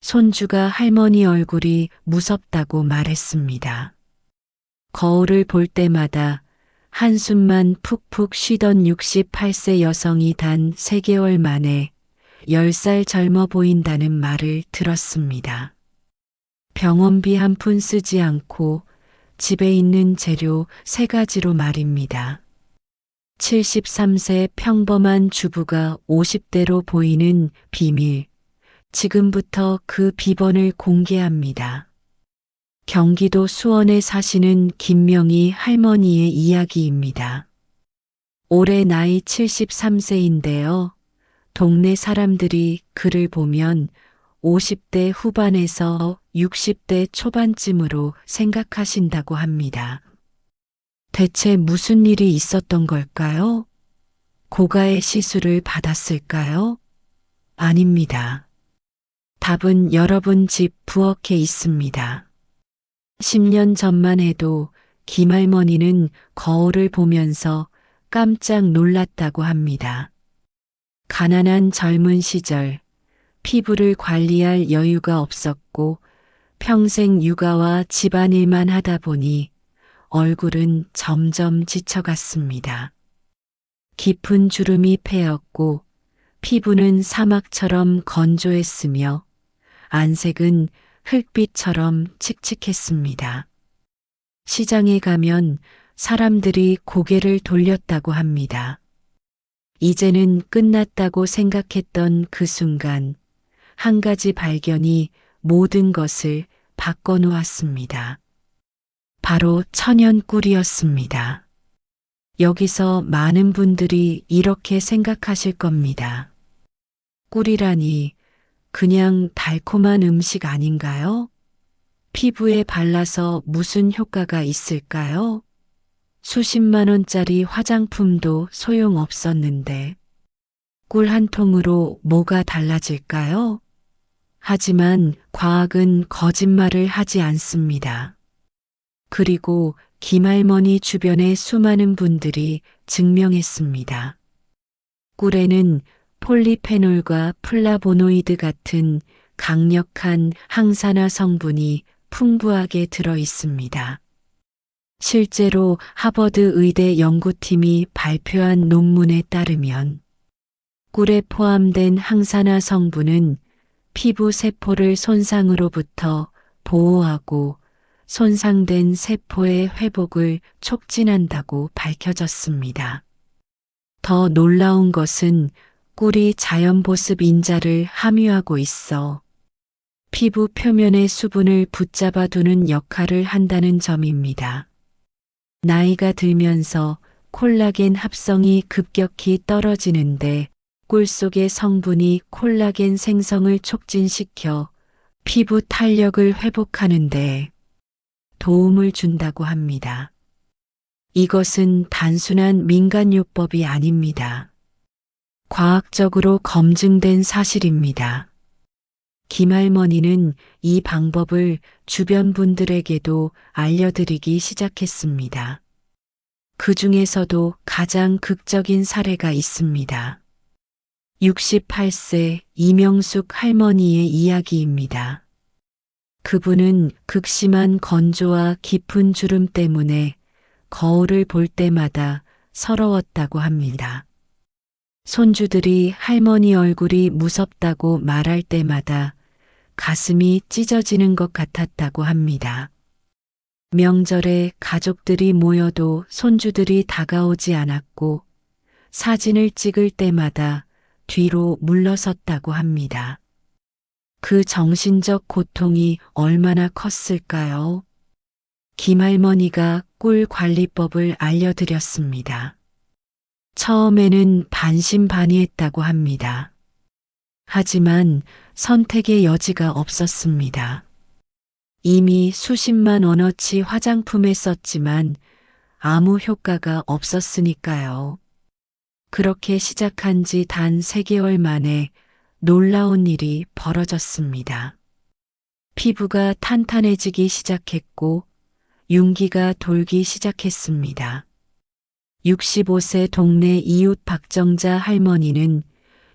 손주가 할머니 얼굴이 무섭다고 말했습니다. 거울을 볼 때마다 한숨만 푹푹 쉬던 68세 여성이 단 3개월 만에 10살 젊어 보인다는 말을 들었습니다. 병원비 한 푼 쓰지 않고 집에 있는 재료 3가지로 말입니다. 73세 평범한 주부가 50대로 보이는 비밀. 지금부터 그 비번을 공개합니다. 경기도 수원에 사시는 김명희 할머니의 이야기입니다. 올해 나이 73세인데요. 동네 사람들이 그를 보면 50대 후반에서 60대 초반쯤으로 생각하신다고 합니다. 대체 무슨 일이 있었던 걸까요? 고가의 시술을 받았을까요? 아닙니다. 답은 여러분 집 부엌에 있습니다. 10년 전만 해도 김할머니는 거울을 보면서 깜짝 놀랐다고 합니다. 가난한 젊은 시절, 피부를 관리할 여유가 없었고 평생 육아와 집안일만 하다 보니 얼굴은 점점 지쳐갔습니다. 깊은 주름이 패였고 피부는 사막처럼 건조했으며 안색은 흙빛처럼 칙칙했습니다. 시장에 가면 사람들이 고개를 돌렸다고 합니다. 이제는 끝났다고 생각했던 그 순간 한 가지 발견이 모든 것을 바꿔놓았습니다. 바로 천연꿀이었습니다. 여기서 많은 분들이 이렇게 생각하실 겁니다. 꿀이라니 그냥 달콤한 음식 아닌가요? 피부에 발라서 무슨 효과가 있을까요? 수십만 원짜리 화장품도 소용없었는데 꿀 한 통으로 뭐가 달라질까요? 하지만 과학은 거짓말을 하지 않습니다. 그리고 김할머니 주변의 수많은 분들이 증명했습니다. 꿀에는 폴리페놀과 플라보노이드 같은 강력한 항산화 성분이 풍부하게 들어 있습니다. 실제로 하버드 의대 연구팀이 발표한 논문에 따르면 꿀에 포함된 항산화 성분은 피부 세포를 손상으로부터 보호하고 손상된 세포의 회복을 촉진한다고 밝혀졌습니다. 더 놀라운 것은 꿀이 자연보습 인자를 함유하고 있어 피부 표면의 수분을 붙잡아 두는 역할을 한다는 점입니다. 나이가 들면서 콜라겐 합성이 급격히 떨어지는데 꿀 속의 성분이 콜라겐 생성을 촉진시켜 피부 탄력을 회복하는데 도움을 준다고 합니다. 이것은 단순한 민간요법이 아닙니다. 과학적으로 검증된 사실입니다. 김할머니는 이 방법을 주변 분들에게도 알려드리기 시작했습니다. 그 중에서도 가장 극적인 사례가 있습니다. 68세 이명숙 할머니의 이야기입니다. 그분은 극심한 건조와 깊은 주름 때문에 거울을 볼 때마다 서러웠다고 합니다. 손주들이 할머니 얼굴이 무섭다고 말할 때마다 가슴이 찢어지는 것 같았다고 합니다. 명절에 가족들이 모여도 손주들이 다가오지 않았고 사진을 찍을 때마다 뒤로 물러섰다고 합니다. 그 정신적 고통이 얼마나 컸을까요? 김할머니가 꿀 관리법을 알려드렸습니다. 처음에는 반신반의했다고 합니다. 하지만 선택의 여지가 없었습니다. 이미 수십만 원어치 화장품에 썼지만 아무 효과가 없었으니까요. 그렇게 시작한 지 단 3개월 만에 놀라운 일이 벌어졌습니다. 피부가 탄탄해지기 시작했고 윤기가 돌기 시작했습니다. 65세 동네 이웃 박정자 할머니는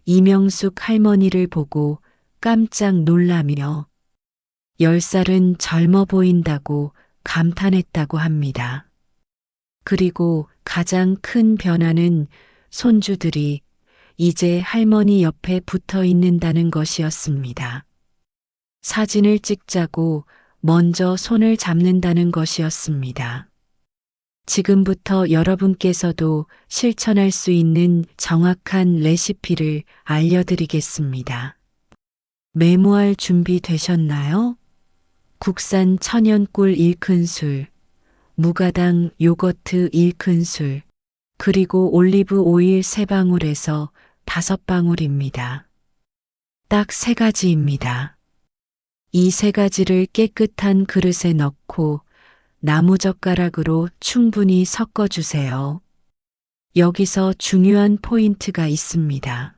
이명숙 할머니를 보고 깜짝 놀라며 10살은 젊어 보인다고 감탄했다고 합니다. 그리고 가장 큰 변화는 손주들이 이제 할머니 옆에 붙어 있는다는 것이었습니다. 사진을 찍자고 먼저 손을 잡는다는 것이었습니다. 지금부터 여러분께서도 실천할 수 있는 정확한 레시피를 알려드리겠습니다. 메모할 준비 되셨나요? 국산 천연 꿀 1큰술, 무가당 요거트 1큰술, 그리고 올리브 오일 3방울에서 5방울입니다. 딱 3가지입니다. 이 3가지를 깨끗한 그릇에 넣고 나무젓가락으로 충분히 섞어주세요. 여기서 중요한 포인트가 있습니다.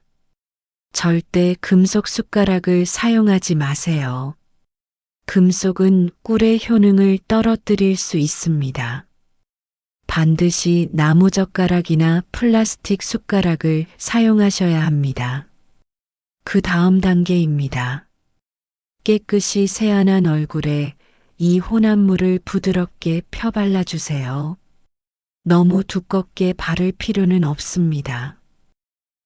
절대 금속 숟가락을 사용하지 마세요. 금속은 꿀의 효능을 떨어뜨릴 수 있습니다. 반드시 나무젓가락이나 플라스틱 숟가락을 사용하셔야 합니다. 그 다음 단계입니다. 깨끗이 세안한 얼굴에 이 혼합물을 부드럽게 펴발라주세요. 너무 두껍게 바를 필요는 없습니다.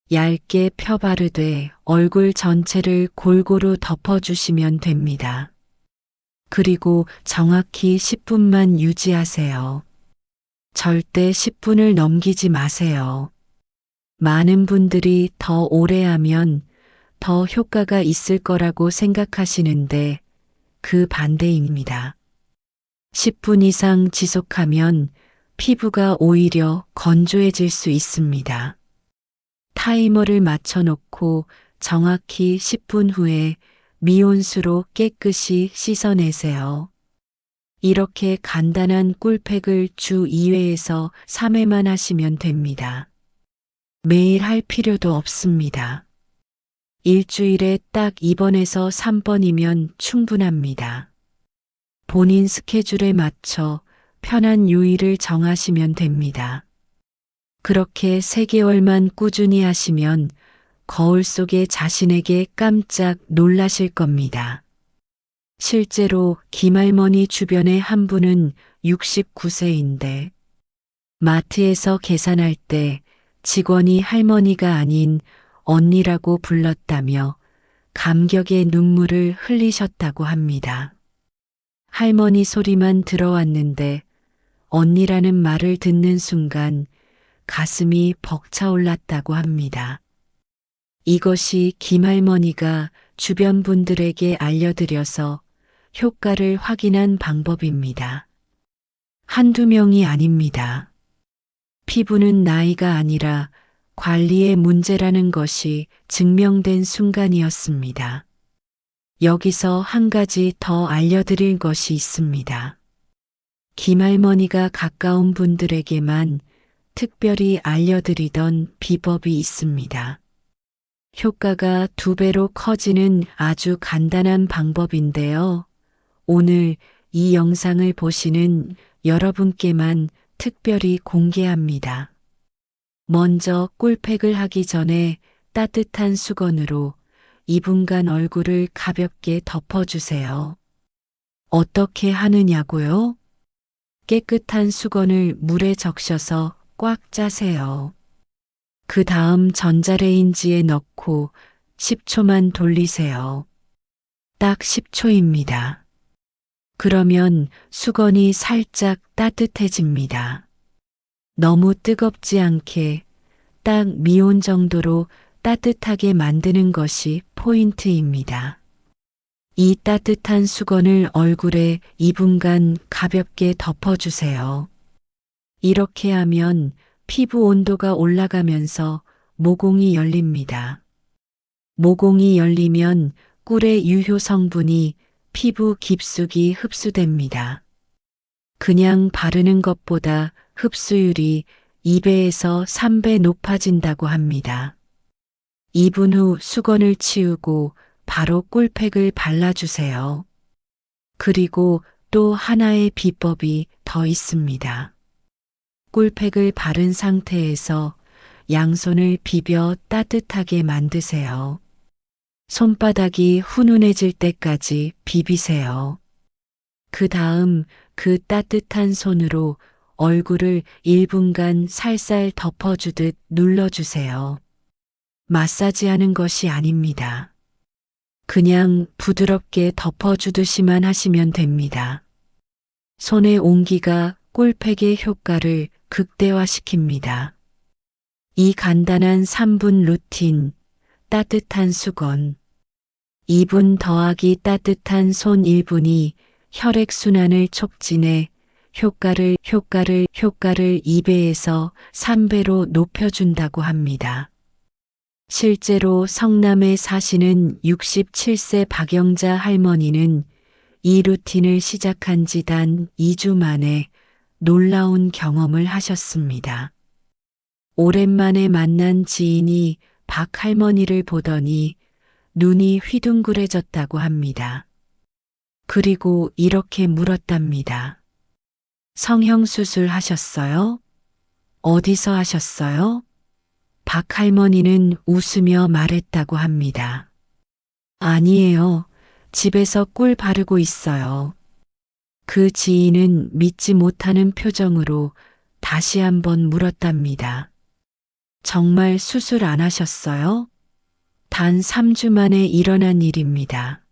얇게 펴바르되 얼굴 전체를 골고루 덮어주시면 됩니다. 그리고 정확히 10분만 유지하세요. 절대 10분을 넘기지 마세요. 많은 분들이 더 오래 하면 더 효과가 있을 거라고 생각하시는데 그 반대입니다. 10분 이상 지속하면 피부가 오히려 건조해질 수 있습니다. 타이머를 맞춰놓고 정확히 10분 후에 미온수로 깨끗이 씻어내세요. 이렇게 간단한 꿀팩을 주 2회에서 3회만 하시면 됩니다. 매일 할 필요도 없습니다. 일주일에 딱 2번에서 3번이면 충분합니다. 본인 스케줄에 맞춰 편한 요일을 정하시면 됩니다. 그렇게 3개월만 꾸준히 하시면 거울 속에 자신에게 깜짝 놀라실 겁니다. 실제로 김할머니 주변의 한 분은 69세인데 마트에서 계산할 때 직원이 할머니가 아닌 언니라고 불렀다며 감격의 눈물을 흘리셨다고 합니다. 할머니 소리만 들어왔는데 언니라는 말을 듣는 순간 가슴이 벅차올랐다고 합니다. 이것이 김할머니가 주변 분들에게 알려드려서 효과를 확인한 방법입니다. 한두 명이 아닙니다. 피부는 나이가 아니라 관리의 문제라는 것이 증명된 순간이었습니다. 여기서 한 가지 더 알려드릴 것이 있습니다. 김할머니가 가까운 분들에게만 특별히 알려드리던 비법이 있습니다. 효과가 2배로 커지는 아주 간단한 방법인데요. 오늘 이 영상을 보시는 여러분께만 특별히 공개합니다. 먼저 꿀팩을 하기 전에 따뜻한 수건으로 2분간 얼굴을 가볍게 덮어주세요. 어떻게 하느냐고요? 깨끗한 수건을 물에 적셔서 꽉 짜세요. 그 다음 전자레인지에 넣고 10초만 돌리세요. 딱 10초입니다. 그러면 수건이 살짝 따뜻해집니다. 너무 뜨겁지 않게 딱 미온 정도로 따뜻하게 만드는 것이 포인트입니다. 이 따뜻한 수건을 얼굴에 2분간 가볍게 덮어주세요. 이렇게 하면 피부 온도가 올라가면서 모공이 열립니다. 모공이 열리면 꿀의 유효 성분이 피부 깊숙이 흡수됩니다. 그냥 바르는 것보다 흡수율이 2배에서 3배 높아진다고 합니다. 2분 후 수건을 치우고 바로 꿀팩을 발라주세요. 그리고 또 하나의 비법이 더 있습니다. 꿀팩을 바른 상태에서 양손을 비벼 따뜻하게 만드세요. 손바닥이 훈훈해질 때까지 비비세요. 그 다음 그 따뜻한 손으로 얼굴을 1분간 살살 덮어주듯 눌러주세요. 마사지하는 것이 아닙니다. 그냥 부드럽게 덮어주듯이만 하시면 됩니다. 손의 온기가 꿀팩의 효과를 극대화시킵니다. 이 간단한 3분 루틴, 따뜻한 수건, 2분 더하기 따뜻한 손 1분이 혈액순환을 촉진해 효과를 2배에서 3배로 높여준다고 합니다. 실제로 성남에 사시는 67세 박영자 할머니는 이 루틴을 시작한 지 단 2주 만에 놀라운 경험을 하셨습니다. 오랜만에 만난 지인이 박 할머니를 보더니 눈이 휘둥그레졌다고 합니다. 그리고 이렇게 물었답니다. 성형수술 하셨어요? 어디서 하셨어요? 박 할머니는 웃으며 말했다고 합니다. 아니에요. 집에서 꿀 바르고 있어요. 그 지인은 믿지 못하는 표정으로 다시 한번 물었답니다. 정말 수술 안 하셨어요? 단 3주 만에 일어난 일입니다.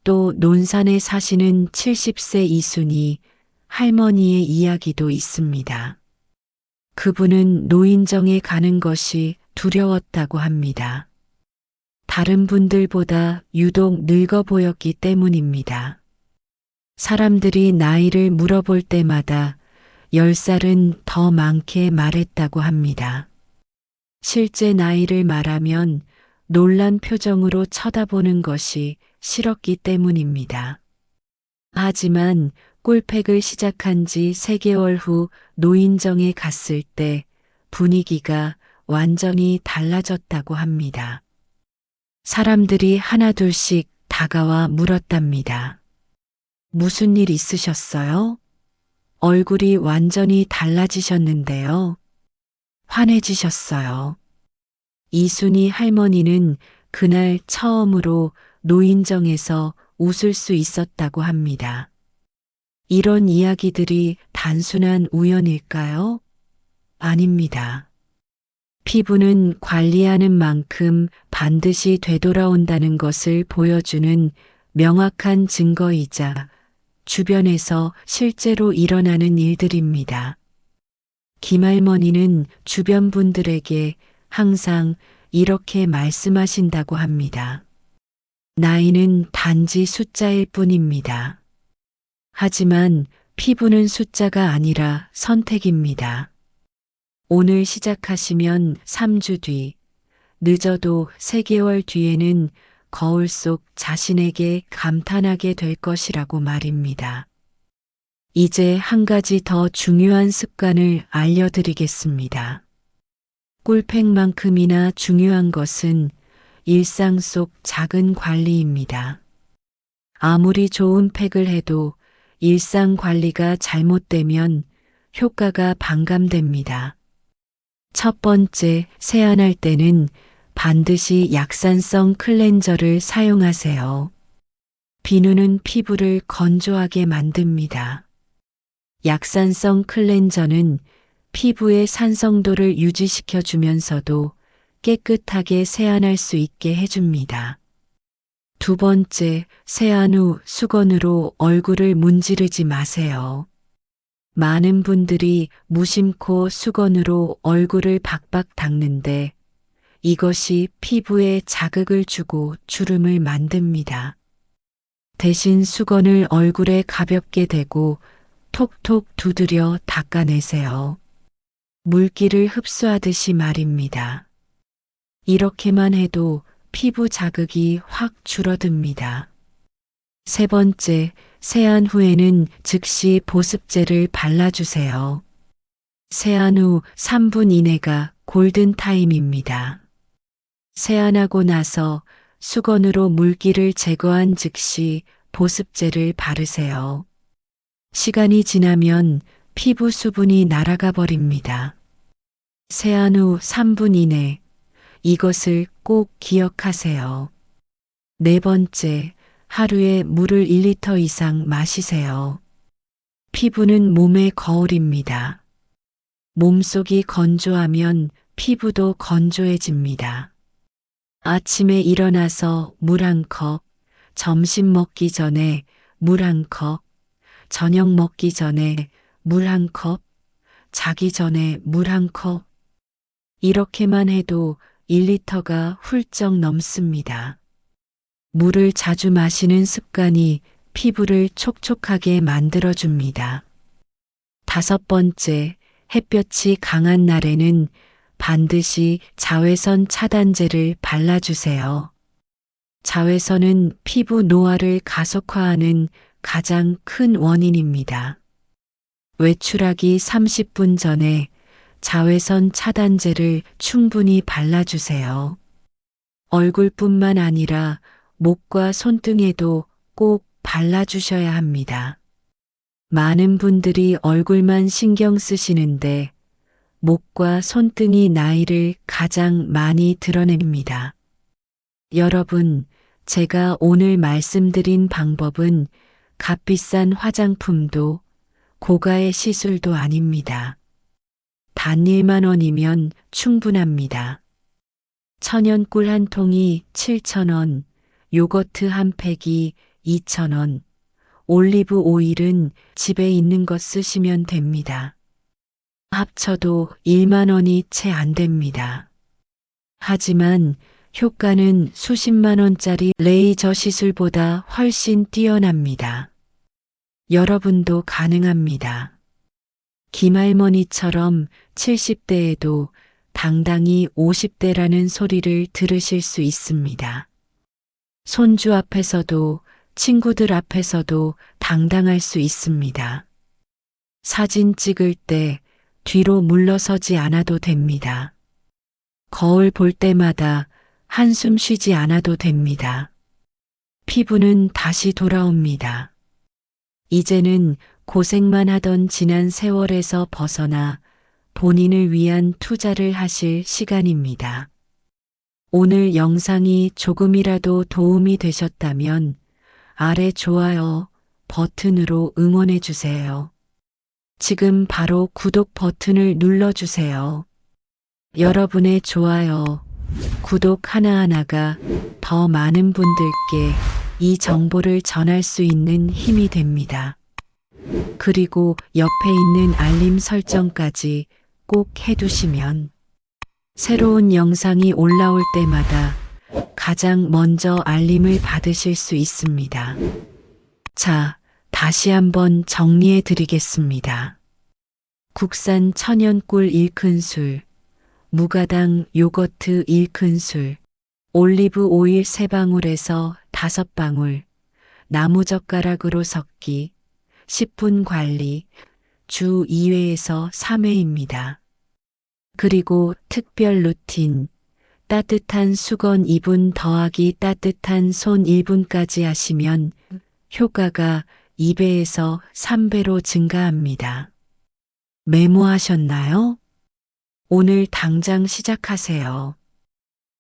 또 논산에 사시는 70세 이순이 할머니의 이야기도 있습니다. 그분은 노인정에 가는 것이 두려웠다고 합니다. 다른 분들보다 유독 늙어 보였기 때문입니다. 사람들이 나이를 물어볼 때마다 10살은 더 많게 말했다고 합니다. 실제 나이를 말하면 놀란 표정으로 쳐다보는 것이 싫었기 때문입니다. 하지만 꿀팩을 시작한 지 3개월 후 노인정에 갔을 때 분위기가 완전히 달라졌다고 합니다. 사람들이 하나둘씩 다가와 물었답니다. 무슨 일 있으셨어요? 얼굴이 완전히 달라지셨는데요. 환해지셨어요. 이순이 할머니는 그날 처음으로 노인정에서 웃을 수 있었다고 합니다. 이런 이야기들이 단순한 우연일까요? 아닙니다. 피부는 관리하는 만큼 반드시 되돌아온다는 것을 보여주는 명확한 증거이자 주변에서 실제로 일어나는 일들입니다. 김할머니는 주변 분들에게 항상 이렇게 말씀하신다고 합니다. 나이는 단지 숫자일 뿐입니다. 하지만 피부는 숫자가 아니라 선택입니다. 오늘 시작하시면 3주 뒤, 늦어도 3개월 뒤에는 거울 속 자신에게 감탄하게 될 것이라고 말입니다. 이제 한 가지 더 중요한 습관을 알려드리겠습니다. 꿀팩만큼이나 중요한 것은 일상 속 작은 관리입니다. 아무리 좋은 팩을 해도 일상 관리가 잘못되면 효과가 반감됩니다. 첫 번째, 세안할 때는 반드시 약산성 클렌저를 사용하세요. 비누는 피부를 건조하게 만듭니다. 약산성 클렌저는 피부의 산성도를 유지시켜 주면서도 깨끗하게 세안할 수 있게 해줍니다. 두 번째, 세안 후 수건으로 얼굴을 문지르지 마세요. 많은 분들이 무심코 수건으로 얼굴을 박박 닦는데 이것이 피부에 자극을 주고 주름을 만듭니다. 대신 수건을 얼굴에 가볍게 대고 톡톡 두드려 닦아내세요. 물기를 흡수하듯이 말입니다. 이렇게만 해도 피부 자극이 확 줄어듭니다. 세 번째, 세안 후에는 즉시 보습제를 발라주세요. 세안 후 3분 이내가 골든타임입니다. 세안하고 나서 수건으로 물기를 제거한 즉시 보습제를 바르세요. 시간이 지나면 피부 수분이 날아가 버립니다. 세안 후 3분 이내, 이것을 꼭 기억하세요. 네 번째, 하루에 물을 1리터 이상 마시세요. 피부는 몸의 거울입니다. 몸속이 건조하면 피부도 건조해집니다. 아침에 일어나서 물 한 컵, 점심 먹기 전에 물 한 컵, 저녁 먹기 전에 물 한 컵, 자기 전에 물 한 컵. 이렇게만 해도 1리터가 훌쩍 넘습니다. 물을 자주 마시는 습관이 피부를 촉촉하게 만들어줍니다. 다섯 번째, 햇볕이 강한 날에는 반드시 자외선 차단제를 발라주세요. 자외선은 피부 노화를 가속화하는 가장 큰 원인입니다. 외출하기 30분 전에 자외선 차단제를 충분히 발라주세요. 얼굴뿐만 아니라 목과 손등에도 꼭 발라주셔야 합니다. 많은 분들이 얼굴만 신경 쓰시는데 목과 손등이 나이를 가장 많이 드러냅니다. 여러분, 제가 오늘 말씀드린 방법은 값비싼 화장품도 고가의 시술도 아닙니다. 단 1만 원이면 충분합니다. 천연꿀 한 통이 7,000원, 요거트 한 팩이 2,000원, 올리브 오일은 집에 있는 것 쓰시면 됩니다. 합쳐도 1만 원이 채 안 됩니다. 하지만 효과는 수십만 원짜리 레이저 시술보다 훨씬 뛰어납니다. 여러분도 가능합니다. 김할머니처럼 70대에도 당당히 50대라는 소리를 들으실 수 있습니다. 손주 앞에서도 친구들 앞에서도 당당할 수 있습니다. 사진 찍을 때 뒤로 물러서지 않아도 됩니다. 거울 볼 때마다 한숨 쉬지 않아도 됩니다. 피부는 다시 돌아옵니다. 이제는 고생만 하던 지난 세월에서 벗어나 본인을 위한 투자를 하실 시간입니다. 오늘 영상이 조금이라도 도움이 되셨다면 아래 좋아요 버튼으로 응원해 주세요. 지금 바로 구독 버튼을 눌러주세요. 여러분의 좋아요, 구독 하나하나가 더 많은 분들께 이 정보를 전할 수 있는 힘이 됩니다. 그리고 옆에 있는 알림 설정까지 꼭 해두시면 새로운 영상이 올라올 때마다 가장 먼저 알림을 받으실 수 있습니다. 자, 다시 한번 정리해 드리겠습니다. 국산 천연꿀 1큰술, 무가당 요거트 1큰술, 올리브 오일 3방울에서 5방울, 나무젓가락으로 섞기, 10분 관리, 주 2회에서 3회입니다. 그리고 특별 루틴, 따뜻한 수건 2분 더하기 따뜻한 손 1분까지 하시면 효과가 2배에서 3배로 증가합니다. 메모하셨나요? 오늘 당장 시작하세요.